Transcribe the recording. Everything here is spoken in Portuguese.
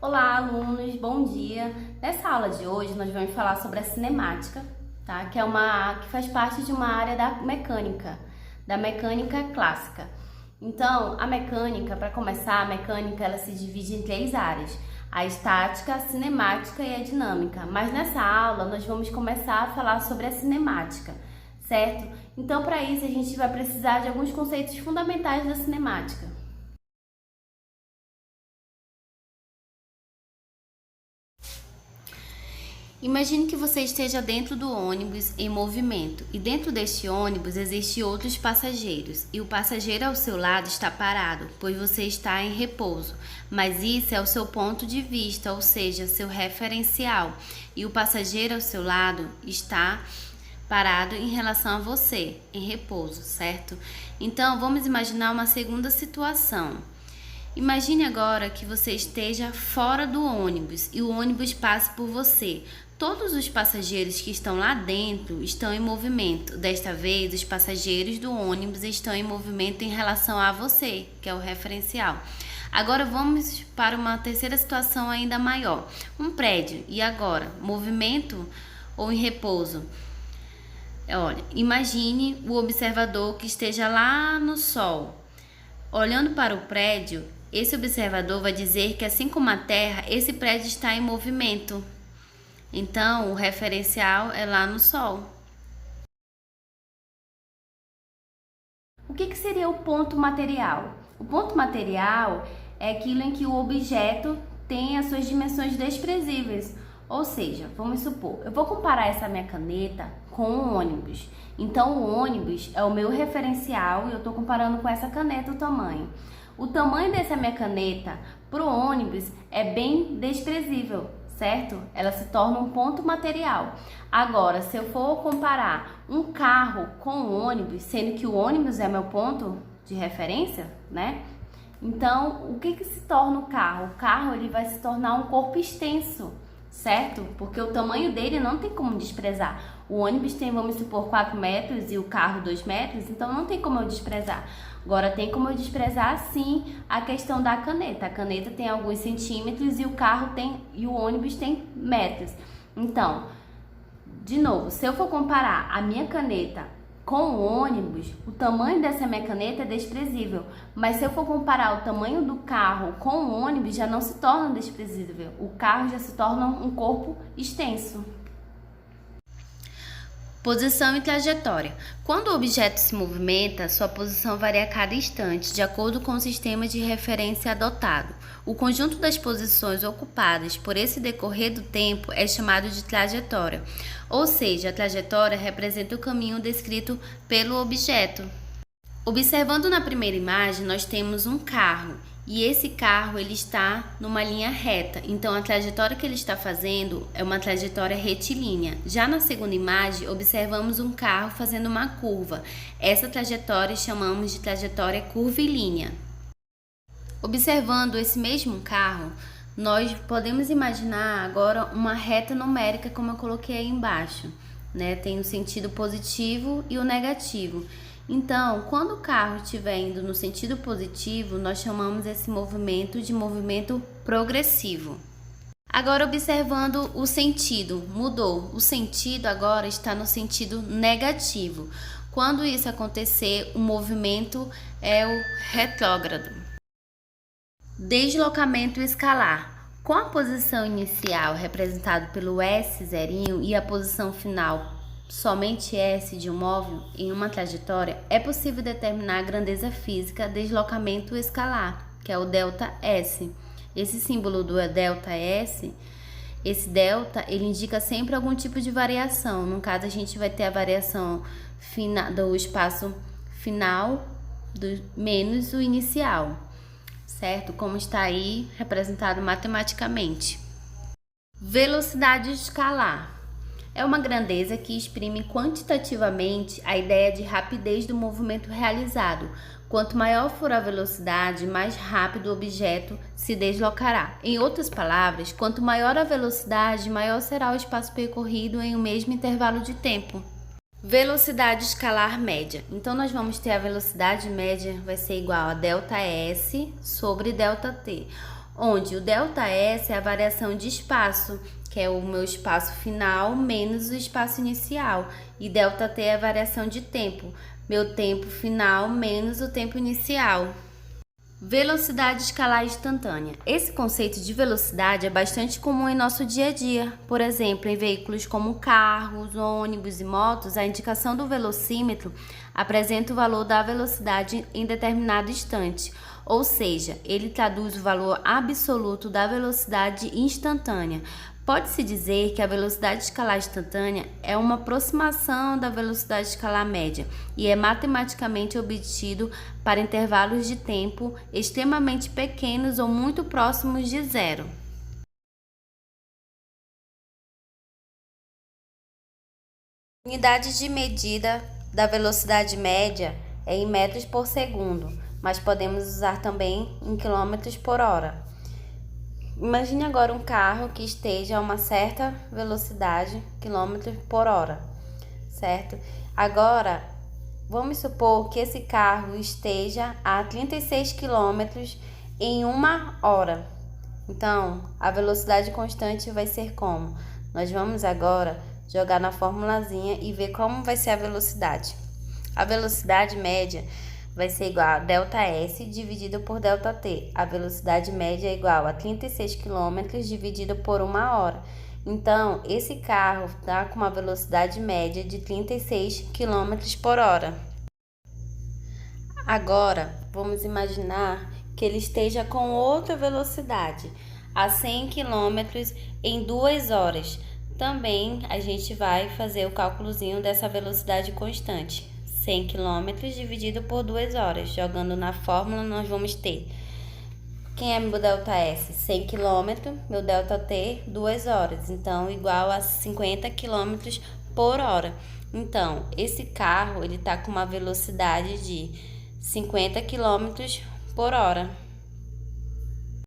Olá, alunos, bom dia! Nessa aula de hoje nós vamos falar sobre a cinemática, tá? Que faz parte de uma área da mecânica clássica. Então, para começar, a mecânica ela se divide em três áreas: a estática, a cinemática e a dinâmica. Mas nessa aula nós vamos começar a falar sobre a cinemática, certo? Então, para isso a gente vai precisar de alguns conceitos fundamentais da cinemática. Imagine que você esteja dentro do ônibus em movimento e dentro deste ônibus existem outros passageiros e o passageiro ao seu lado está parado, pois você está em repouso, mas isso é o seu ponto de vista, ou seja, seu referencial, e o passageiro ao seu lado está parado em relação a você, em repouso, certo? Então, vamos imaginar uma segunda situação. Imagine agora que você esteja fora do ônibus e o ônibus passe por você. Todos os passageiros que estão lá dentro estão em movimento. Desta vez, os passageiros do ônibus estão em movimento em relação a você, que é o referencial. Agora vamos para uma terceira situação ainda maior. Um prédio. E agora? Movimento ou em repouso? Olha, imagine o observador que esteja lá no sol. Olhando para o prédio, esse observador vai dizer que, assim como a Terra, esse prédio está em movimento. Então, o referencial é lá no Sol. O que seria o ponto material? O ponto material é aquilo em que o objeto tem as suas dimensões desprezíveis. Ou seja, vamos supor, eu vou comparar essa minha caneta com um ônibus. Então, o ônibus é o meu referencial e eu estou comparando com essa caneta o tamanho. O tamanho dessa minha caneta para o ônibus é bem desprezível, certo? Ela se torna um ponto material. Agora, se eu for comparar um carro com o ônibus, sendo que o ônibus é meu ponto de referência, né? Então, o que se torna o carro? O carro ele vai se tornar um corpo extenso, certo? Porque o tamanho dele não tem como desprezar. O ônibus tem, vamos supor, 4 metros e o carro 2 metros, então não tem como eu desprezar. Agora tem como eu desprezar sim a questão da caneta. A caneta tem alguns centímetros e o ônibus tem metros. Então, de novo, se eu for comparar a minha caneta com o ônibus, o tamanho dessa minha caneta é desprezível. Mas se eu for comparar o tamanho do carro com o ônibus, já não se torna desprezível. O carro já se torna um corpo extenso. Posição e trajetória. Quando o objeto se movimenta, sua posição varia a cada instante, de acordo com o sistema de referência adotado. O conjunto das posições ocupadas por esse decorrer do tempo é chamado de trajetória, ou seja, a trajetória representa o caminho descrito pelo objeto. Observando na primeira imagem, nós temos um carro. E esse carro ele está numa linha reta, então a trajetória que ele está fazendo é uma trajetória retilínea. Já na segunda imagem, observamos um carro fazendo uma curva. Essa trajetória chamamos de trajetória curvilínea. Observando esse mesmo carro, nós podemos imaginar agora uma reta numérica, como eu coloquei aí embaixo, né? Tem o sentido positivo e o negativo. Então, quando o carro estiver indo no sentido positivo, nós chamamos esse movimento de movimento progressivo. Agora, observando o sentido, mudou. O sentido agora está no sentido negativo. Quando isso acontecer, o movimento é o retrógrado. Deslocamento escalar. Com a posição inicial representada pelo S zerinho e a posição final somente S de um móvel em uma trajetória, é possível determinar a grandeza física deslocamento escalar, que é o ΔS. Esse símbolo do ΔS, esse delta, ele indica sempre algum tipo de variação. No caso, a gente vai ter a variação do espaço final menos o inicial, certo? Como está aí representado matematicamente. Velocidade escalar. É uma grandeza que exprime quantitativamente a ideia de rapidez do movimento realizado. Quanto maior for a velocidade, mais rápido o objeto se deslocará. Em outras palavras, quanto maior a velocidade, maior será o espaço percorrido em um mesmo intervalo de tempo. Velocidade escalar média. Então, nós vamos ter a velocidade média, vai ser igual a ΔS sobre ΔT, onde o ΔS é a variação de espaço, que é o meu espaço final menos o espaço inicial, e ΔT é a variação de tempo, meu tempo final menos o tempo inicial. Velocidade escalar instantânea. Esse conceito de velocidade é bastante comum em nosso dia a dia. Por exemplo, em veículos como carros, ônibus e motos, a indicação do velocímetro apresenta o valor da velocidade em determinado instante, ou seja, ele traduz o valor absoluto da velocidade instantânea. Pode-se dizer que a velocidade escalar instantânea é uma aproximação da velocidade escalar média e é matematicamente obtido para intervalos de tempo extremamente pequenos ou muito próximos de zero. Unidade de medida da velocidade média é em metros por segundo, mas podemos usar também em quilômetros por hora. Imagine agora um carro que esteja a uma certa velocidade, quilômetros por hora, certo? Agora, vamos supor que esse carro esteja a 36 quilômetros em 1 hora. Então, a velocidade constante vai ser como? Nós vamos agora jogar na formulazinha e ver como vai ser a velocidade. A velocidade média vai ser igual a ΔS dividido por ΔT. A velocidade média é igual a 36 km dividido por 1 hora. Então, esse carro está com uma velocidade média de 36 km por hora. Agora, vamos imaginar que ele esteja com outra velocidade, a 100 km em 2 horas. Também a gente vai fazer o cálculozinho dessa velocidade constante. 100 km dividido por 2 horas. Jogando na fórmula, nós vamos ter... Quem é meu ΔS? 100 km, meu ΔT, 2 horas. Então, igual a 50 km por hora. Então, esse carro, ele tá com uma velocidade de 50 km por hora.